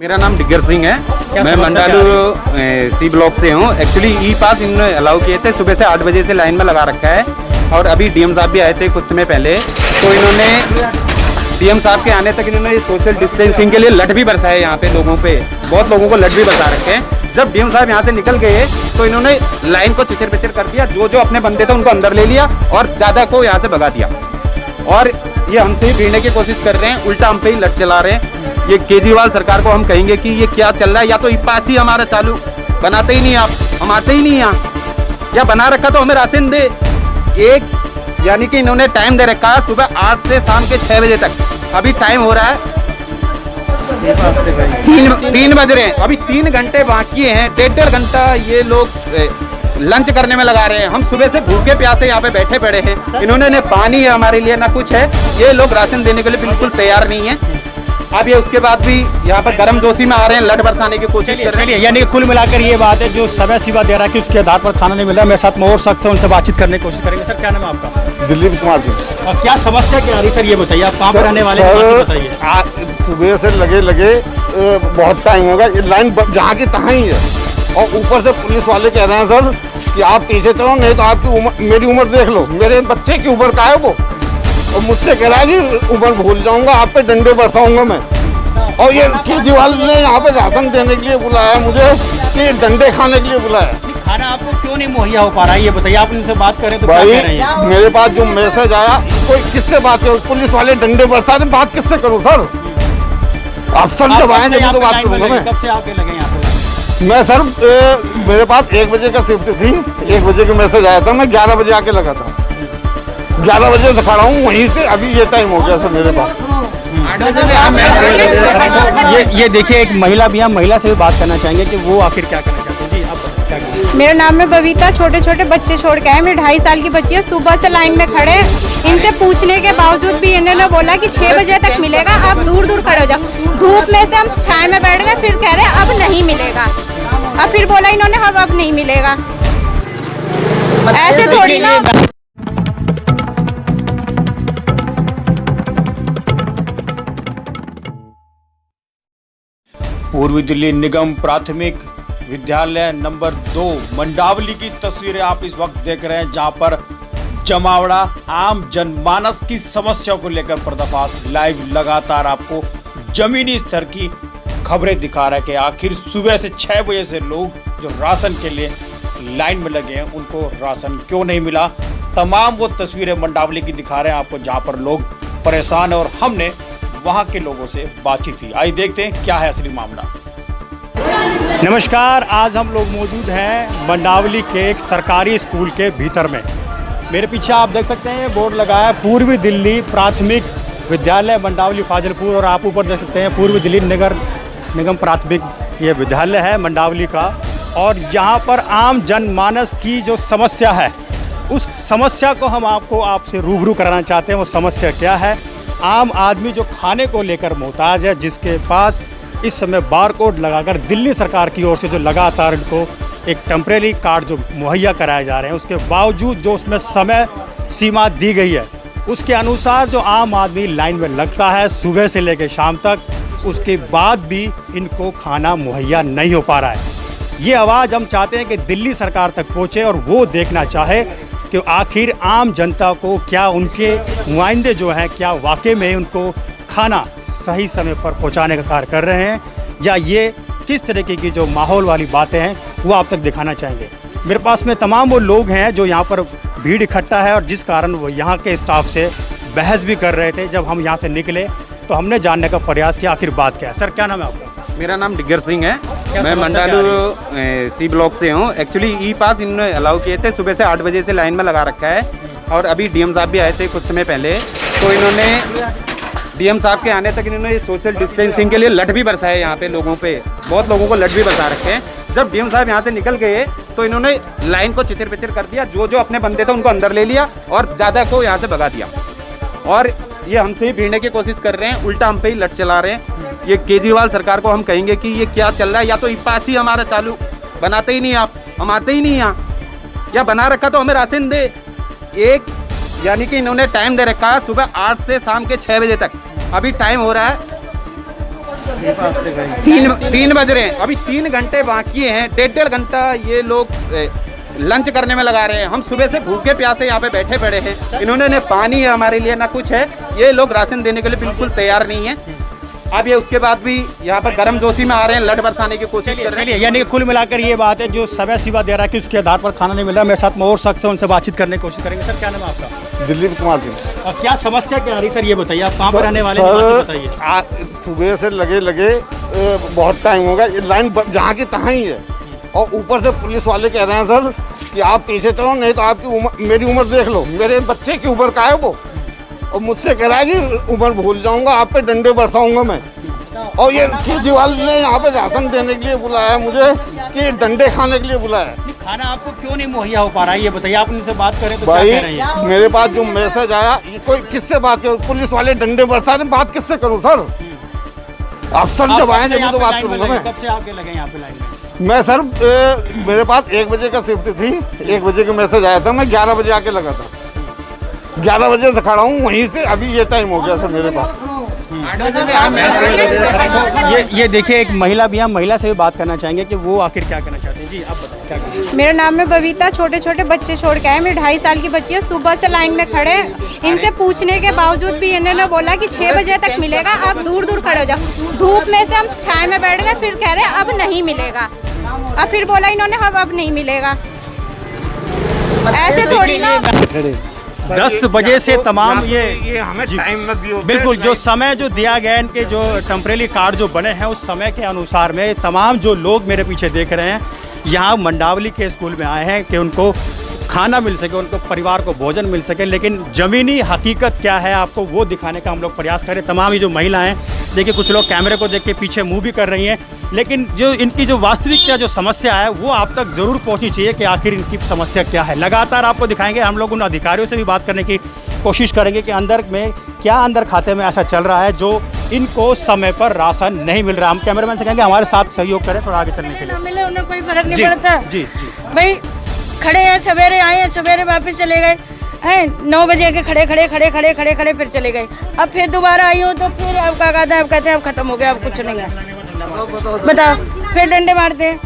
मेरा नाम डिगर सिंह है। मैं मंडालू सी ब्लॉक से हूँ। एक्चुअली ई पास इन्होंने अलाउ किए थे, सुबह से 8 बजे से लाइन में लगा रखा है। और अभी डीएम साहब भी आए थे कुछ समय पहले, तो इन्होंने डीएम साहब के आने तक इन्होंने सोशल डिस्टेंसिंग के लिए लठ भी बरसाए यहाँ पे लोगों पे, बहुत लोगों को लठ भी बरसा रखे हैं। जब डीएम साहब यहाँ से निकल गए तो इन्होंने लाइन को चितिर पितिर कर दिया, जो अपने बंदे थे उनको अंदर ले लिया और ज़्यादा को यहाँ से भगा दिया। और ये हमसे ही भिड़ने की कोशिश कर रहे हैं, उल्टा हम पे ही लठ चला रहे हैं। ये केजरीवाल सरकार को हम कहेंगे कि ये क्या चल रहा है, या तो ई पास ही हमारा चालू बनाते ही नहीं, आप हम आते ही नहीं यहाँ, या बना रखा तो हमें राशन दे। एक यानी कि इन्होंने टाइम दे रखा है सुबह 8 से शाम के 6 बजे तक। अभी टाइम हो रहा है 3 बज रहे हैं, अभी 3 घंटे बाकी हैं। 1.5 घंटा ये लोग लंच करने में लगा रहे हैं। हम सुबह से भूखे प्यासे यहाँ पे बैठे पड़े हैं। इन्होंने न पानी है हमारे लिए, ना कुछ है। ये लोग राशन देने के लिए बिल्कुल तैयार नहीं है। अब ये उसके बाद भी यहाँ पर गर्म जोशी में आ रहे हैं, लठ बरसाने की कोशिश कर रहे हैं। यानी कि कुल मिलाकर ये बात है, जो समय सीमा दे रहा है कि उसके आधार पर खाना नहीं मिल रहा है। मेरे साथ में और शख्स है, उनसे बातचत करने की कोशिश करेंगे। सर क्या नाम है आपका? दिलीप कुमार जी। और क्या समस्या क्या आ रही सर, ये बताइए। आप कहाँ पर रहने वाले हैं, बताइए। सुबह से लगे बहुत टाइम होगा, ये लाइन जहाँ की तहाँ ही है। और ऊपर से पुलिस वाले कह रहे हैं सर कि आप पीछे चलो, नहीं तो आपकी उम्र, मेरी उम्र देख लो, मेरे बच्चे की उम्र का है वो। और मुझसे कह रहा है कि उम्र भूल जाऊंगा, आप पे डंडे बरसाऊंगा मैं। और ये केजरीवाल ने यहाँ पे राशन देने के लिए बुलाया मुझे, कि डंडे खाने के लिए बुलाया। खाना आपको क्यों नहीं मुहैया हो पा रहा है, ये बताइए। आप उनसे बात करें तो भाई क्या कह रहे हैं? मेरे पास जो मैसेज आया, कोई किससे बात करूँ? पुलिस वाले डंडे बरसा रहे, बात किससे करूँ सर? अफसर जब आएंगे तो बात करूँगा मैं। कब से आपके लगे यहाँ पे? मैं सर मेरे पास 1 बजे का शिफ्ट थी, 1 बजे का मैसेज आया था, मैं 11 बजे आके लगा था। 11 बजे से खड़ा हूँ वहीं से, अभी ये टाइम हो गया सर मेरे पास। ये देखिए, एक महिला भी है, महिला से भी बात करना चाहेंगे कि वो आखिर क्या करना चाहते हैं। जी आप क्या करेंगे? मेरा नाम है बबीता। छोटे छोटे बच्चे छोड़ के आए, मेरी 2.5 साल की बच्ची है। सुबह से लाइन में खड़े, इनसे पूछने के बावजूद भी इन्होंने बोला कि 6 बजे तक मिलेगा, आप दूर दूर खड़े हो जाओ। धूप में से हम छाया में बैठ गए, फिर कह रहे हैं अब नहीं मिलेगा। अब फिर बोला इन्होंने अब नहीं मिलेगा, ऐसे थोड़ी ना। पूर्वी दिल्ली निगम प्राथमिक विद्यालय नंबर 2 मंडावली की तस्वीरें आप इस वक्त देख रहे हैं, जहां पर जमावड़ा आम जनमानस की समस्या को लेकर पर्दाफाश लाइव लगातार आपको जमीनी स्तर की खबरें दिखा रहा है कि आखिर सुबह से 6 बजे से लोग जो राशन के लिए लाइन में लगे हैं, उनको राशन क्यों नहीं मिला। तमाम वो तस्वीरें मंडावली की दिखा रहे हैं आपको, जहां पर लोग परेशान है। और हमने वहां के लोगों से बातचीत की, आइए देखते हैं क्या है असली मामला। नमस्कार, आज हम लोग मौजूद हैं मंडावली के एक सरकारी स्कूल के भीतर में। मेरे पीछे आप देख सकते हैं बोर्ड लगा है पूर्वी दिल्ली प्राथमिक विद्यालय मंडावली फाजिलपुर, और आप ऊपर देख सकते हैं पूर्वी दिल्ली नगर निगम प्राथमिक ये विद्यालय है मंडावली का। और यहाँ पर आम जनमानस की जो समस्या है, उस समस्या को हम आपसे रूबरू कराना चाहते हैं। वो समस्या क्या है? आम आदमी जो खाने को लेकर मोहताज है, जिसके पास इस समय बारकोड लगाकर दिल्ली सरकार की ओर से जो लगातार इनको एक टेम्परेरी कार्ड जो मुहैया कराए जा रहे हैं, उसके बावजूद जो उसमें समय सीमा दी गई है, उसके अनुसार जो आम आदमी लाइन में लगता है सुबह से लेकर शाम तक, उसके बाद भी इनको खाना मुहैया नहीं हो पा रहा है। ये आवाज़ हम चाहते हैं कि दिल्ली सरकार तक पहुँचे और वो देखना चाहे कि आखिर आम जनता को क्या उनके नुमाइंदे जो हैं, क्या वाकई में उनको खाना सही समय पर पहुंचाने का कार्य कर रहे हैं, या ये किस तरीके की जो माहौल वाली बातें हैं वो आप तक दिखाना चाहेंगे। मेरे पास में तमाम वो लोग हैं जो यहाँ पर भीड़ इकट्ठा है, और जिस कारण वो यहाँ के स्टाफ से बहस भी कर रहे थे। जब हम यहाँ से निकले तो हमने जानने का प्रयास किया आखिर बात क्या है। सर क्या नाम है आपका? मेरा नाम डिगर सिंह है। मैं मंडालू सी ब्लॉक से हूँ। एक्चुअली ई पास इन्होंने अलाउ किए थे, सुबह से 8 बजे से लाइन में लगा रखा है। और अभी डीएम साहब भी आए थे कुछ समय पहले, तो इन्होंने डीएम साहब के आने तक इन्होंने सोशल डिस्टेंसिंग के लिए लठ भी बरसाए यहाँ पे लोगों पे, बहुत लोगों को लठ भी बरसा रखे हैं। जब डीएम साहब यहाँ से निकल गए तो इन्होंने लाइन को चितिर पितिर कर दिया, जो अपने बंदे थे उनको अंदर ले लिया और ज़्यादा को यहाँ से भगा दिया। और ये हमसे ही भिड़ने की कोशिश कर रहे हैं, उल्टा हम पे ही लठ चला रहे हैं। ये केजरीवाल सरकार को हम कहेंगे कि ये क्या चल रहा है, या तो ई पास ही हमारा चालू बनाते ही नहीं, आप हम आते ही नहीं यहाँ, या बना रखा तो हमें राशन दे। एक यानी कि इन्होंने टाइम दे रखा है सुबह 8 से शाम के 6 बजे तक। अभी टाइम हो रहा है तीन बज रहे हैं, अभी 3 घंटे बाकी हैं, 1.5 घंटा ये लोग लंच करने में लगा रहे हैं। हम सुबह से भूखे प्यासे यहाँ पे बैठे पड़े हैं। इन्होंने न पानी है हमारे लिए ना कुछ है, ये लोग राशन देने के लिए बिल्कुल तैयार नहीं है। अब ये उसके बाद भी यहाँ पर गर्म जोशी में आ रहे हैं, लट बरसाने की कोशिश कर रहे हैं। यानी कि कुल मिलाकर ये बात है, जो समय सीमा दे रहा है कि उसके आधार पर खाना नहीं मिल रहा। मेरे साथ में और शख्स है, उनसे बातचत करने की कोशिश करेंगे। सर क्या नाम है आपका? दिलीप कुमार जी। और क्या समस्या क्या आ रही सर, ये बताइए। आप कहाँ पर रहने वाले हैं, बताइए। सुबह से लगे बहुत टाइम हो गया, ये लाइन जहाँ की तहाँ ही है। और ऊपर से पुलिस वाले कह रहे हैं सर कि आप पीछे चलो, नहीं तो आपकी मेरी उम्र देख लो, मेरे बच्चे की उम्र का है वो। और मुझसे कह रहा है कि उम्र भूल जाऊंगा, आप पे डंडे बरसाऊंगा मैं। और ये केजरीवाल ने यहाँ पे राशन देने के लिए बुलाया मुझे, कि डंडे खाने के लिए बुलाया। खाना आपको क्यों नहीं मुहैया हो पा रहा है, ये बताइए। आप उनसे बात करें तो भाई क्या कह रही है? मेरे पास जो मैसेज आया, ये कोई किससे बात करूँ? पुलिस वाले डंडे बरसा रहे, बात किससे करूँ सर? अफसर जब आए जब तो बात करूँगा मैं। कब से आपके लगे यहाँ पे लाइन में? मैं सर मेरे पास 1 बजे का शिफ्ट थी, 1 बजे का मैसेज आया था, मैं 11 बजे आके लगा था। 11 बजे से खड़ा हूँ वहीं से, अभी ये टाइम हो गया सर मेरे पास। ये देखिए, एक महिला भी, हम महिला से भी बात करना चाहेंगे कि वो आखिर क्या करना चाहते हैं। जी आप बताएं क्या करना है? मेरा नाम है बबीता। छोटे छोटे बच्चे छोड़ के आए, मेरी 2.5 साल की बच्ची है। सुबह से लाइन में खड़े, इनसे पूछने के बावजूद भी इन्होंने बोला कि 6 बजे तक मिलेगा, आप दूर दूर खड़े हो जाओ। धूप में से हम छाए में बैठ गए, फिर कह रहे अब नहीं मिलेगा। अब फिर बोला इन्होंने अब नहीं मिलेगा। ऐसे थोड़ी ना। 10 बजे से तमाम ये हमें टाइम न दियो। बिल्कुल जो समय जो दिया गया, इनके जो टेम्परेरी कार्ड जो बने हैं उस समय के अनुसार में तमाम जो लोग मेरे पीछे देख रहे हैं यहाँ मंडावली के स्कूल में आए हैं कि उनको खाना मिल सके, उनको परिवार को भोजन मिल सके। लेकिन ज़मीनी हकीकत क्या है आपको वो दिखाने का हम लोग प्रयास करें। तमाम ये जो महिलाएं देखिए, कुछ लोग कैमरे को देख के पीछे मुँह भी कर रही हैं, लेकिन जो इनकी जो वास्तविकता जो समस्या है वो आप तक ज़रूर पहुंचनी चाहिए कि आखिर इनकी समस्या क्या है। लगातार आपको दिखाएंगे, हम लोग उन अधिकारियों से भी बात करने की कोशिश करेंगे कि अंदर में क्या अंदर खाते में ऐसा चल रहा है जो इनको समय पर राशन नहीं मिल रहा। हम कैमरामैन से कहेंगे हमारे साथ सहयोग करें थोड़ा आगे चलने के लिए। मिले उन्हें कोई फर्क नहीं जी, पड़ता। जी जी भाई खड़े हैं, सवेरे आए हैं, सवेरे वापस चले गए हैं। 9 बजे के खड़े फिर चले गए। अब फिर दोबारा आई हूँ तो फिर अब क्या कहते हैं, अब कहते हैं अब खत्म हो गया, अब कुछ नहीं है। बताओ, फिर डंडे मारते हैं।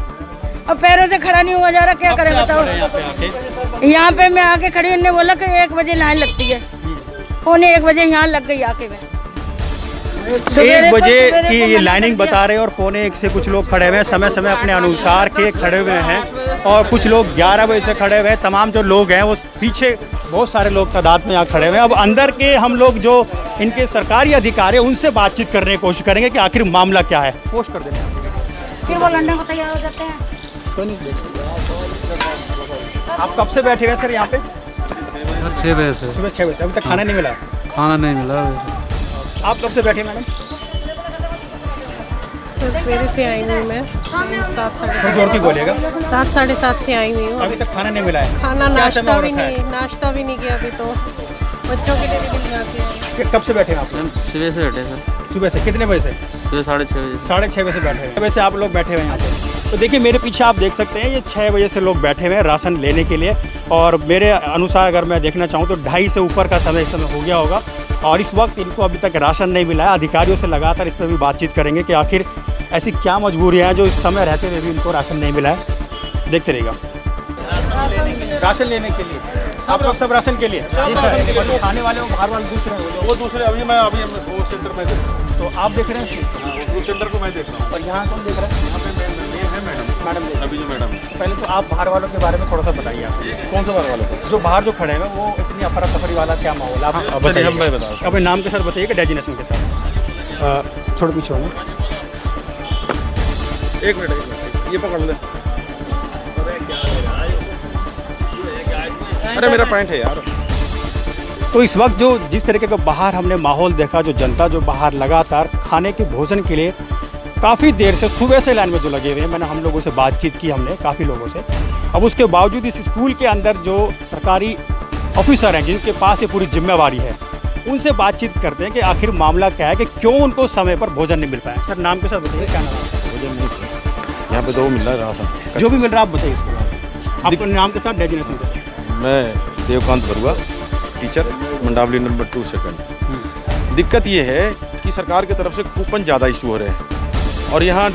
अब पैरों से खड़ा नहीं हुआ जा रहा, क्या करें बताओ। यहाँ पे मैं आके खड़ी, उन्होंने बोला कि 1 बजे लाइन लगती है, 1 बजे यहाँ लग गई आके मैं। 1 बजे की ये लाइनिंग बता रहे हैं और 1:45 से कुछ लोग खड़े हुए हैं, समय समय अपने अनुसार के खड़े हुए हैं। और कुछ लोग 11 बजे से खड़े हुए हैं। तमाम जो लोग हैं वो पीछे बहुत सारे लोग तादाद में यहाँ खड़े हुए हैं। अब अंदर के हम लोग जो इनके सरकारी अधिकारी हैं उनसे बातचीत करने की कोशिश करेंगे कि आखिर मामला क्या है। पोस्ट कर देंगे, फिर वो लड़ने को तैयार हो जाते हैं। आप कब से बैठे हुए सर यहाँ पे? 6 बजे से। सुबह 6 बजे से अभी तक खाना नहीं मिला? खाना नहीं मिला। आप कब से बैठे मैडम? सवेरे से आई हुई मैं, 7 साढ़े जोर की बोलिएगा। 7 साढ़े 7 से आई हुई हूँ। अभी तक खाना नहीं मिला है? खाना क्या समय नाश्ता हो भी रखा है? नहीं, नाश्ता भी नहीं किया अभी तो। बच्चों के लिए भी बनाते हैं। कब से बैठे हैं आप? सुबह से बैठे सर। सुबह से कितने बजे से? सुबह 6:30 बजे। 6:30 बजे से बैठे हुए हैं। वैसे आप लोग बैठे हुए हैं यहाँ पे, तो देखिए मेरे पीछे आप देख सकते हैं ये 6 बजे से लोग बैठे हुए हैं राशन लेने के लिए। और मेरे अनुसार अगर मैं देखना चाहूँ तो 2:30 से ऊपर का समय इस समय हो गया होगा और इस वक्त इनको अभी तक राशन नहीं मिला है। अधिकारियों से लगातार इस पर भी बातचीत करेंगे कि आखिर ऐसी क्या मजबूरियाँ हैं जो इस समय रहते हुए भी इनको राशन नहीं मिला है। देखते रहिएगा। राशन लेने के लिए आप लोग सब राशन के लिए? जी सर। खाने वाले हो, बाहर वाले दूसरे वो दूसरे अभी वो सेंटर में देख रहा हूँ। तो आप देख रहे हैं? वो सेंटर को मैं देख रहा हूँ। और यहाँ कौन देख रहा है? यहाँ पे ये है मैडम मैडम अभी जो मैडम है। पहले तो आप बाहर वालों के बारे में थोड़ा सा बताइए। आप कौन सा बार वाला जो बाहर जो खड़े हैं वो इतनी अफरा तफरी वाला क्या माहौल है? आप चलिए हम मैं बता अपने नाम के साथ बताइए कि डेजिनेशन के साथ। थोड़ा पीछे होना। 1 मिनट ये पकड़ ले। अरे मेरा पॉइंट है यार। तो इस वक्त जो जिस तरीके का बाहर हमने माहौल देखा, जो जनता जो बाहर लगातार खाने के भोजन के लिए काफ़ी देर से सुबह से लाइन में जो लगे हुए हैं, मैंने हम लोगों से बातचीत की हमने काफ़ी लोगों से। अब उसके बावजूद इस स्कूल के अंदर जो सरकारी ऑफिसर हैं जिनके पास ये पूरी जिम्मेवारी है, उनसे बातचीत करते हैं कि आखिर मामला क्या है कि क्यों उनको समय पर भोजन नहीं मिल पाया। सर नाम के साथ बताइए, क्या नाम है? भोजन नहीं यहाँ पे तो मिल रहा है राशन। जो भी मिल रहा है आप बताइए इसको, आपके नाम के साथ डेजिनेशन के साथ। मैं Devkant Barua, teacher, Mandawali number 2 second. दिक्कत ये है कि सरकार की तरफ से कूपन ज़्यादा इशू हो रहे हैं और यहाँ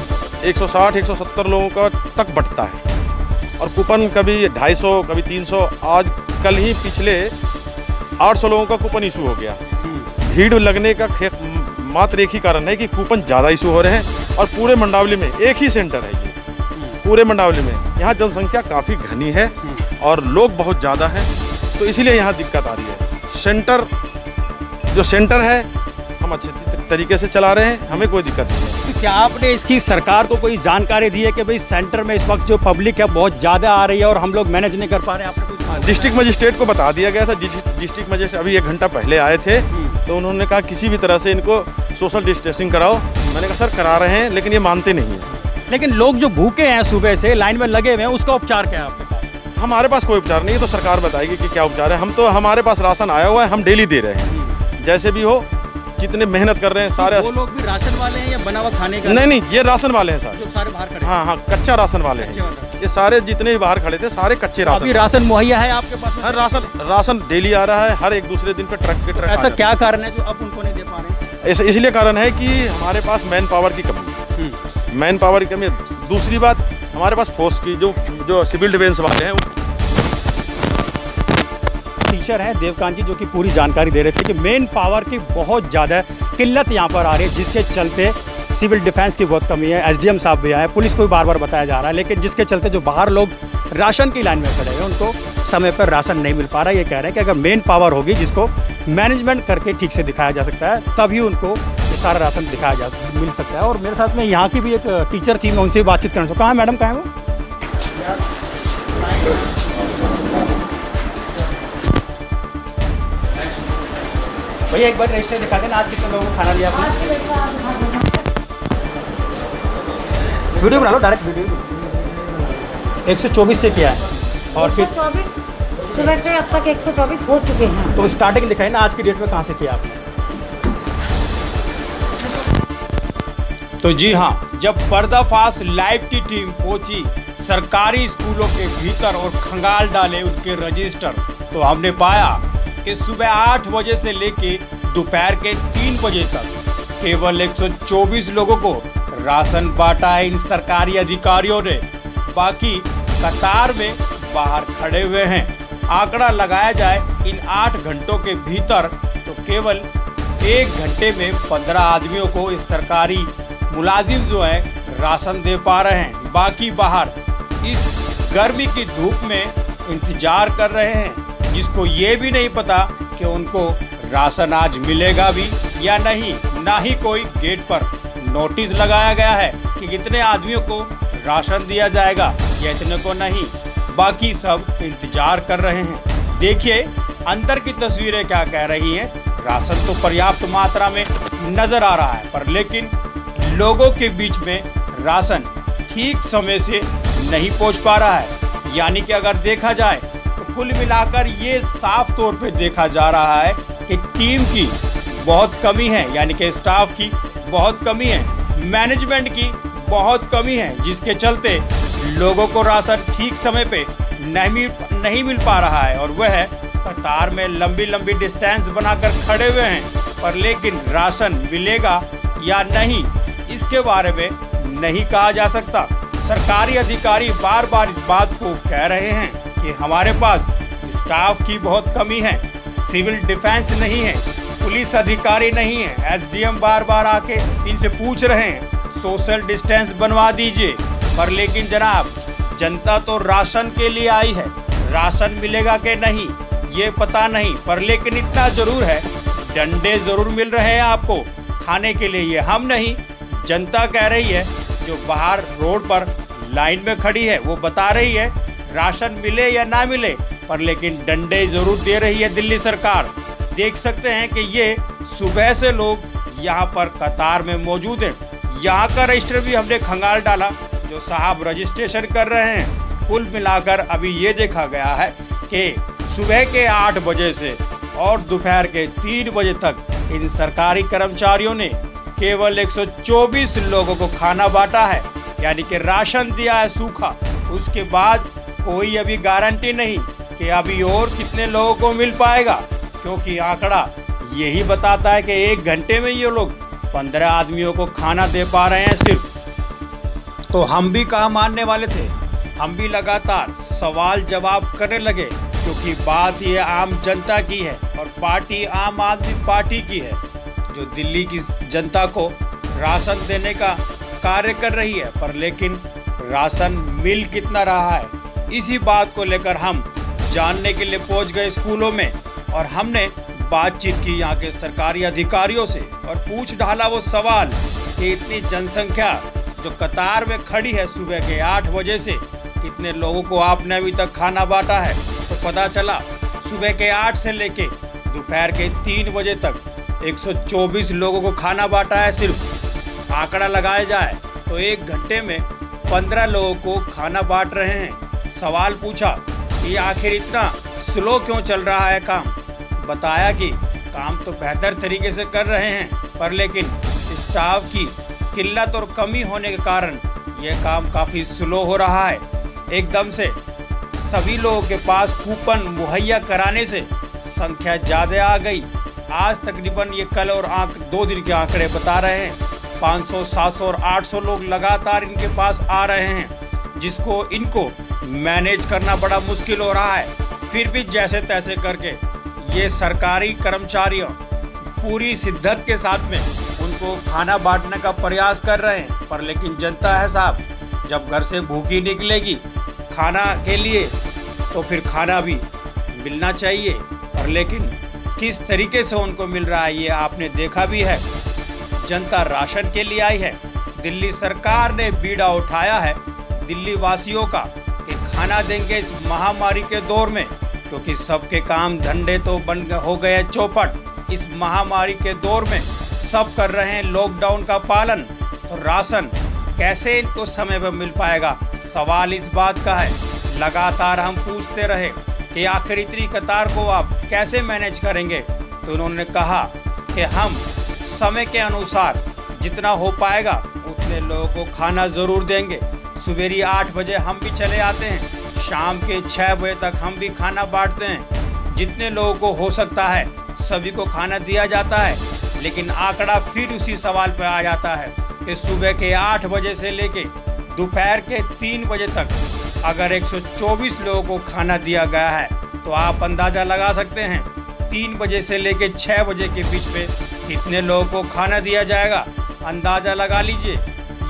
160-170 लोगों का तक बंटता है और कूपन कभी 250 कभी 300। आज कल ही पिछले 800 लोगों का कूपन इशू हो गया। भीड़ लगने का मात्र एक ही कारण है कि कूपन ज़्यादा इशू हो रहे हैं और पूरे मंडावली में एक ही सेंटर है ये, पूरे मंडावली में। यहाँ जनसंख्या काफ़ी घनी है और लोग बहुत ज़्यादा हैं, तो इसीलिए यहाँ दिक्कत आ रही है। सेंटर है हम अच्छे तरीके से चला रहे हैं, हमें कोई दिक्कत नहीं है। तो क्या आपने इसकी सरकार को कोई जानकारी दी है कि भाई सेंटर में इस वक्त जो पब्लिक है बहुत ज़्यादा आ रही है और हम लोग मैनेज नहीं कर पा रहे हैं? आपने कुछ डिस्ट्रिक्ट मजिस्ट्रेट को बता दिया गया था। डिस्ट्रिक्ट मजिस्ट्रेट अभी 1 घंटा पहले आए थे, तो उन्होंने कहा किसी भी तरह से इनको सोशल डिस्टेंसिंग कराओ। मैंने कहा सर करा रहे हैं, लेकिन ये मानते नहीं हैं। लेकिन लोग जो भूखे हैं सुबह से लाइन में लगे हुए हैं, उसका उपचार क्या है आपके पास? हमारे पास कोई उपचार नहीं है, तो सरकार बताएगी कि क्या उपचार है। हम तो हमारे पास राशन आया हुआ है, हम डेली दे रहे हैं, जैसे भी हो। कितने मेहनत कर रहे हैं सारे। वो लोग भी राशन वाले हैं या बना हुआ खाने का? नहीं, ये राशन वाले हैं सारे, जो सारे बाहर खड़े हैं। हाँ, कच्चा राशन वाले हैं। ये सारे जितने भी बाहर खड़े थे सारे कच्चे राशन। अभी राशन मुहैया है आपके पास? हर राशन डेली आ रहा है, हर एक दूसरे दिन पे ट्रक के ट्रक। ऐसा क्या कारण है जो अब उनको नहीं दे पा रहे हैं? इसलिए कारण है कि हमारे पास मैन पावर की कमी है। मैन पावर की कमी। दूसरी बात, हमारे पास फोर्स की जो सिविल डिफेंस वाले हैं। टीचर हैं देवकांत जी, जो कि पूरी जानकारी दे रहे थे कि मेन पावर की बहुत ज़्यादा किल्लत यहाँ पर आ रही है, जिसके चलते सिविल डिफेंस की बहुत कमी है। एसडीएम साहब भी आए, पुलिस को भी बार बार बताया जा रहा है, लेकिन जिसके चलते जो बाहर लोग राशन की लाइन में खड़े हैं उनको समय पर राशन नहीं मिल पा रहा है। ये कह रहे हैं कि अगर मेन पावर होगी जिसको मैनेजमेंट करके ठीक से दिखाया जा सकता है, तभी उनको ये सारा राशन मिल सकता है। और मेरे साथ में यहाँ की भी एक टीचर थी, मैं उनसे भी बातचीत करना चाहूँ। कहाँ मैडम, कहाँ है वो? भैया एक बार रजिस्टर दिखा देना, आज कितने लोगों को खाना दिया आपने? वीडियो बना लो, डायरेक्ट वीडियो। 124 से किया है और फिर 124 सुबह से अब तक 124 हो चुके हैं। तो स्टार्टिंग दिखाई ना, आज की डेट में कहाँ से किया आपने? तो जी हाँ, जब पर्दाफाश लाइव की टीम पहुंची सरकारी स्कूलों के भीतर और खंगाल डाले उनके रजिस्टर, तो हमने पाया कि सुबह 8 बजे से लेके दोपहर के 3 बजे तक केवल 124 लोगों को राशन बांटा है इन सरकारी अधिकारियों ने। बाकी कतार में बाहर खड़े हुए हैं। आंकड़ा लगाया जाए इन 8 घंटों के भीतर तो केवल 1 घंटे में 15 आदमियों को इस सरकारी मुलाजिम जो है राशन दे पा रहे हैं। बाकी बाहर इस गर्मी की धूप में इंतजार कर रहे हैं, जिसको ये भी नहीं पता कि उनको राशन आज मिलेगा भी या नहीं। ना ही कोई गेट पर नोटिस लगाया गया है कि कितने आदमियों को राशन दिया जाएगा या इतने को नहीं। बाकी सब इंतजार कर रहे हैं। देखिए अंदर की तस्वीरें क्या कह रही हैं। राशन तो पर्याप्त मात्रा में नजर आ रहा है, पर लेकिन लोगों के बीच में राशन ठीक समय से नहीं पहुंच पा रहा है। यानी कि अगर देखा जाए तो कुल मिलाकर ये साफ तौर पे देखा जा रहा है कि टीम की बहुत कमी है, यानी कि स्टाफ की बहुत कमी है, मैनेजमेंट की बहुत कमी है, जिसके चलते लोगों को राशन ठीक समय पे नहीं मिल पा रहा है। और वह कतार में लंबी लंबी डिस्टेंस बनाकर खड़े हुए हैं, पर लेकिन राशन मिलेगा या नहीं इसके बारे में नहीं कहा जा सकता। सरकारी अधिकारी बार बार इस बात को कह रहे हैं कि हमारे पास स्टाफ की बहुत कमी है, सिविल डिफेंस नहीं है, पुलिस अधिकारी नहीं है। एसडीएम बार बार आके इनसे पूछ रहे हैं सोशल डिस्टेंस बनवा दीजिए, पर लेकिन जनाब जनता तो राशन के लिए आई है, राशन मिलेगा कि नहीं ये पता नहीं। पर लेकिन इतना जरूर है, डंडे जरूर मिल रहे हैं आपको खाने के लिए। ये हम नहीं, जनता कह रही है जो बाहर रोड पर लाइन में खड़ी है, वो बता रही है राशन मिले या ना मिले, पर लेकिन डंडे जरूर दे रही है दिल्ली सरकार। देख सकते हैं कि ये सुबह से लोग यहाँ पर कतार में मौजूद हैं। यहाँ का रजिस्टर भी हमने खंगाल डाला, जो साहब रजिस्ट्रेशन कर रहे हैं। कुल मिलाकर अभी ये देखा गया है कि सुबह के 8 बजे से और दोपहर के 3 बजे तक इन सरकारी कर्मचारियों ने केवल 124 लोगों को खाना बांटा है, यानी कि राशन दिया है सूखा। उसके बाद कोई अभी गारंटी नहीं कि अभी और कितने लोगों को मिल पाएगा, क्योंकि आंकड़ा यही बताता है कि 1 घंटे में ये लोग 15 आदमियों को खाना दे पा रहे हैं सिर्फ। तो हम भी कहाँ मानने वाले थे, हम भी लगातार सवाल जवाब करने लगे, क्योंकि बात ये आम जनता की है और पार्टी आम आदमी पार्टी की है, जो दिल्ली की जनता को राशन देने का कार्य कर रही है। पर लेकिन राशन मिल कितना रहा है, इसी बात को लेकर हम जानने के लिए पहुंच गए स्कूलों में और हमने बातचीत की यहाँ के सरकारी अधिकारियों से और पूछ डाला वो सवाल कि इतनी जनसंख्या जो कतार में खड़ी है सुबह के 8 बजे से, कितने लोगों को आपने अभी तक खाना बांटा है। तो पता चला सुबह के 8 से लेके दोपहर के 3 बजे तक 124 लोगों को खाना बांटा है सिर्फ। आंकड़ा लगाया जाए तो 1 घंटे में 15 लोगों को खाना बांट रहे हैं। सवाल पूछा कि आखिर इतना स्लो क्यों चल रहा है काम। बताया कि काम तो बेहतर तरीके से कर रहे हैं, पर लेकिन स्टाफ की किल्लत और कमी होने के कारण यह काम काफ़ी स्लो हो रहा है। एकदम से सभी लोगों के पास कूपन मुहैया कराने से संख्या ज़्यादा आ गई। आज तकरीबन ये कल और 2 दिन के आंकड़े बता रहे हैं 500, 700 और 800 लोग लगातार इनके पास आ रहे हैं, जिसको इनको मैनेज करना बड़ा मुश्किल हो रहा है। फिर भी जैसे तैसे करके ये सरकारी कर्मचारियों पूरी शिद्दत के साथ में उनको खाना बांटने का प्रयास कर रहे हैं। पर लेकिन जनता है साहब, जब घर से भूखी निकलेगी खाना के लिए तो फिर खाना भी मिलना चाहिए। पर लेकिन किस तरीके से उनको मिल रहा है ये आपने देखा भी है। जनता राशन के लिए आई है। दिल्ली सरकार ने बीड़ा उठाया है दिल्ली वासियों का कि खाना देंगे इस महामारी के दौर में, क्योंकि सबके काम धंधे तो हो गए हैं चौपट। इस महामारी के दौर में सब कर रहे हैं लॉकडाउन का पालन, तो राशन कैसे इनको समय पर मिल पाएगा। सवाल इस बात का है। लगातार हम पूछते रहे कि आखिर इतनी कतार को आप कैसे मैनेज करेंगे। तो उन्होंने कहा कि हम समय के अनुसार जितना हो पाएगा उतने लोगों को खाना ज़रूर देंगे। सुबेरी 8 बजे हम भी चले आते हैं, शाम के 6 बजे तक हम भी खाना बांटते हैं। जितने लोगों को हो सकता है सभी को खाना दिया जाता है। लेकिन आंकड़ा फिर उसी सवाल पर आ जाता है कि सुबह के 8 बजे से लेके दोपहर के 3 बजे तक अगर 124 लोगों को खाना दिया गया है तो आप अंदाज़ा लगा सकते हैं 3 बजे से लेके 6 बजे के बीच में कितने लोगों को खाना दिया जाएगा। अंदाज़ा लगा लीजिए,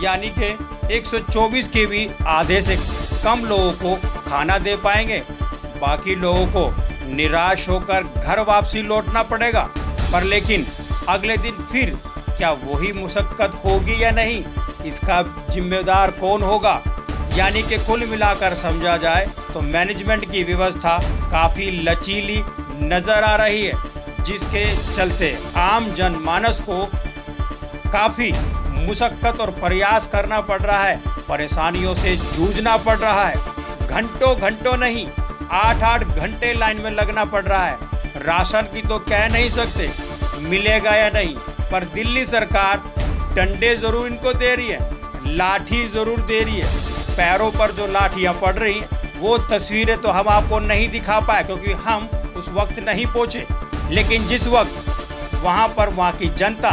यानी कि 124 के भी आधे से कम लोगों को खाना दे पाएंगे। बाकी लोगों को निराश होकर घर वापसी लौटना पड़ेगा। पर लेकिन अगले दिन फिर क्या वही मुशक्कत होगी या नहीं, इसका जिम्मेदार कौन होगा। यानी कि कुल मिलाकर समझा जाए तो मैनेजमेंट की व्यवस्था काफ़ी लचीली नज़र आ रही है, जिसके चलते आम जनमानस को काफ़ी मुशक्कत और प्रयास करना पड़ रहा है, परेशानियों से जूझना पड़ रहा है। घंटों घंटों नहीं, 8-8 घंटे लाइन में लगना पड़ रहा है। राशन की तो कह नहीं सकते मिलेगा या नहीं, पर दिल्ली सरकार डंडे ज़रूर इनको दे रही है, लाठी ज़रूर दे रही है। पैरों पर जो लाठियाँ पड़ रही हैं वो तस्वीरें तो हम आपको नहीं दिखा पाए, क्योंकि हम उस वक्त नहीं पहुँचे। लेकिन जिस वक्त वहाँ पर वहाँ की जनता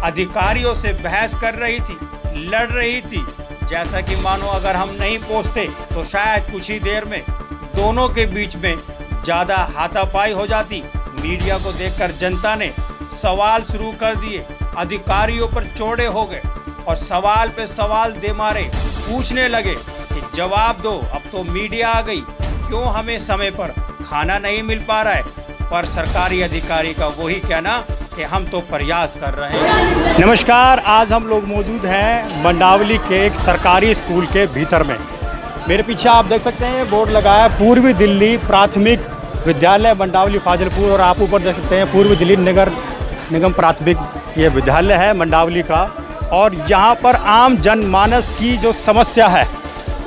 अधिकारियों से बहस कर रही थी, लड़ रही थी, जैसा कि मानो अगर हम नहीं पहुँचते तो शायद कुछ ही देर में दोनों के बीच में ज़्यादा हाथापाई हो जाती। मीडिया को देखकर जनता ने सवाल शुरू कर दिए, अधिकारियों पर चौड़े हो गए और सवाल पे सवाल दे मारे, पूछने लगे कि जवाब दो। अब तो मीडिया आ गई, क्यों हमें समय पर खाना नहीं मिल पा रहा है। पर सरकारी अधिकारी का वही कहना कि हम तो प्रयास कर रहे हैं। नमस्कार, आज हम लोग मौजूद हैं मंडावली के एक सरकारी स्कूल के भीतर में। मेरे पीछे आप देख सकते हैं बोर्ड लगा है पूर्वी दिल्ली प्राथमिक विद्यालय मंडावली फाजिलपुर, और आप ऊपर देख सकते हैं पूर्वी दिल्ली नगर निगम प्राथमिक ये विद्यालय है मंडावली का। और यहाँ पर आम जनमानस की जो समस्या है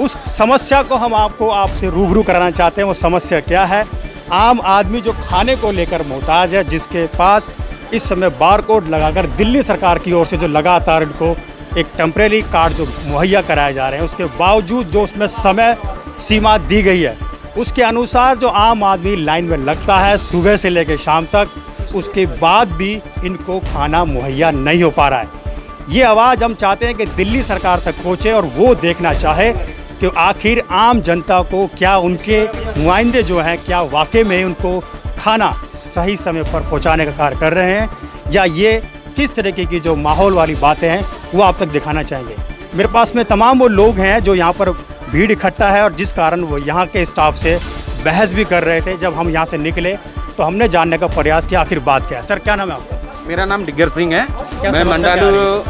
उस समस्या को हम आपसे रूबरू कराना चाहते हैं। वो समस्या क्या है? आम आदमी जो खाने को लेकर मोहताज है, जिसके पास इस समय बारकोड लगाकर दिल्ली सरकार की ओर से जो लगातार इनको एक टेम्परेरी कार्ड जो मुहैया कराए जा रहे हैं, उसके बावजूद जो उसमें समय सीमा दी गई है उसके अनुसार जो आम आदमी लाइन में लगता है सुबह से लेकर शाम तक, उसके बाद भी इनको खाना मुहैया नहीं हो पा रहा है। ये आवाज़ हम चाहते हैं कि दिल्ली सरकार तक पहुँचे और वो देखना चाहे कि आखिर आम जनता को क्या उनके नुमाइंदे जो हैं क्या वाकई में उनको खाना सही समय पर पहुंचाने का कार्य कर रहे हैं, या ये किस तरीके की जो माहौल वाली बातें हैं वो आप तक दिखाना चाहेंगे। मेरे पास में तमाम वो लोग हैं जो यहाँ पर भीड़ इकट्ठा है और जिस कारण वो यहाँ के स्टाफ से बहस भी कर रहे थे। जब हम यहाँ से निकले तो हमने जानने का प्रयास किया आखिर बात क्या है। सर क्या नाम है आपका? मेरा नाम डिग्गर सिंह है। मैं मंडालू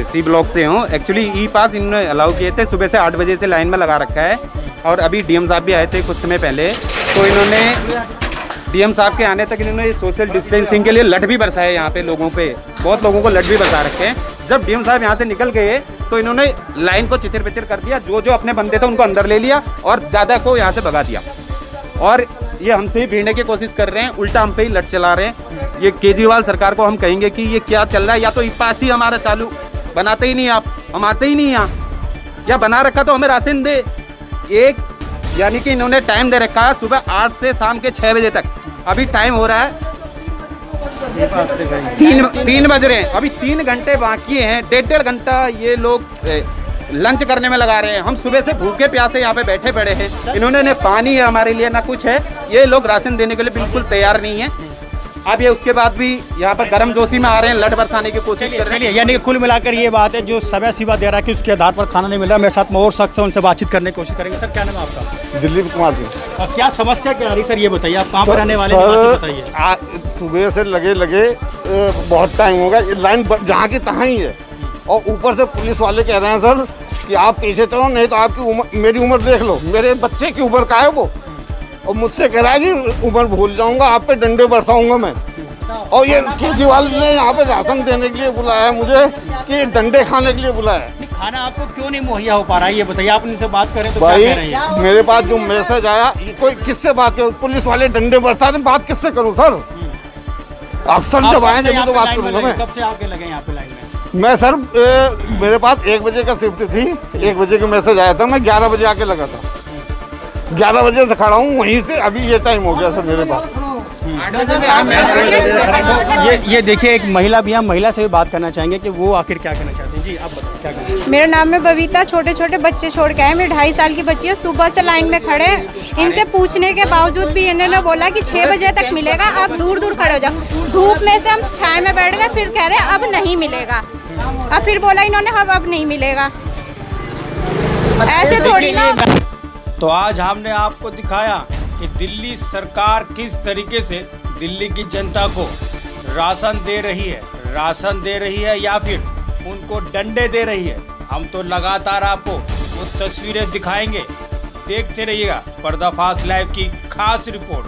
सी ब्लॉक से हूँ। एक्चुअली ई पास इन्होंने अलाउ किए थे, सुबह से 8 बजे से लाइन में लगा रखा है। और अभी डीएम साहब भी आए थे कुछ समय पहले, तो इन्होंने डीएम साहब के आने तक इन्होंने सोशल डिस्टेंसिंग के लिए लठ भी बरसाए। यहाँ पे लोगों पे बहुत लोगों को लठ भी बरसा रखे हैं। जब डीएम साहब यहाँ से निकल गए तो इन्होंने लाइन को चितिर बितिर कर दिया, जो जो अपने बंदे थे उनको अंदर ले लिया और ज़्यादा को यहाँ से भगा दिया। और ये हमसे ही भिड़ने की कोशिश कर रहे हैं, उल्टा हम पे ही लठ चला रहे हैं। ये केजरीवाल सरकार को हम कहेंगे कि ये क्या चल रहा है। या तो ई पास ही हमारा चालू बनाते ही नहीं, आप हम आते ही नहीं यहाँ, या बना रखा तो हमें राशन दे। एक यानी कि इन्होंने टाइम दे रखा है सुबह 8 से शाम के 6 बजे तक। अभी टाइम हो रहा है 3 बज रहे हैं, अभी 3 घंटे बाकी हैं। 1.5 घंटा ये लोग लंच करने में लगा रहे हैं। हम सुबह से भूखे प्यासे यहाँ पे बैठे पड़े हैं। इन्होंने न पानी है हमारे लिए ना कुछ है। ये लोग राशन देने के लिए बिल्कुल तैयार नहीं है। अब ये उसके बाद भी यहाँ पर गर्म जोशी में आ रहे हैं, लठ बरसाने की कोशिश कर रहे हैं। यानी कि कुल मिलाकर ये बात है जो समय सीमा दे रहा है कि उसके आधार पर खाना नहीं मिल रहा। मेरे साथ में और शख्स है, उनसे बातचीत करने की कोशिश करेंगे। सर क्या नाम है आपका? दिलीप कुमार जी। क्या समस्या क्या आ रही सर ये बताइए, आप कहाँ पर रहने वाले हैं बताइए। सुबह से लगे बहुत टाइम होगा, ये लाइन जहाँ की तहाँ ही है। और ऊपर से पुलिस वाले कह रहे हैं सर कि आप पीछे चलो, नहीं तो आपकी उम्र, मेरी उम्र देख लो, मेरे बच्चे की उम्र का है वो। और मुझसे कह रहा है कि उम्र भूल जाऊंगा, आप पे डंडे बरसाऊंगा मैं। और ये केजरीवाल ने यहाँ पे राशन देने के लिए बुलाया है मुझे, कि डंडे खाने के लिए बुलाया है। खाना आपको क्यों नहीं मुहैया हो पा रहा है ये बताइए, आप उनसे बात करें तो भाई क्या कह रहे हैं? मेरे पास जो मैसेज आया, ये कोई किससे बात करूं? पुलिस वाले डंडे बरसा रहे, बात किससे करूं सर? अफसर जब आए जब तो बात करूंगा मैं। कब से आके लगे यहाँ पे लाइन में? मैं सर मेरे पास 1 बजे का शिफ्ट थी, 1 बजे का मैसेज आया था, मैं 11 बजे आके लगा था। 11 बजे से खड़ा हूँ वहीं से, अभी ये टाइम हो गया सर मेरे पास। ये देखिए एक महिला भी, हम महिला से भी बात करना चाहेंगे कि वो आखिर क्या कहना चाहते हैं। जी आप बताइए क्या कहना हैं? मेरा नाम है बबीता। छोटे छोटे बच्चे छोड़ के आए, मेरी 2.5 साल की बच्ची है। सुबह से लाइन में खड़े, इनसे पूछने के बावजूद भी इन्होंने बोला कि 6 बजे तक मिलेगा, आप दूर दूर खड़े हो जाओ। धूप में से हम छाया में बैठ गए, फिर कह रहे अब नहीं मिलेगा। अब फिर बोला इन्होंने अब नहीं मिलेगा, ऐसे थोड़ी ना। तो आज हमने आपको दिखाया कि दिल्ली सरकार किस तरीके से दिल्ली की जनता को राशन दे रही है या फिर उनको डंडे दे रही है। हम तो लगातार आपको वो तस्वीरें दिखाएंगे, देखते रहिएगा पर्दाफाश लाइव की खास रिपोर्ट।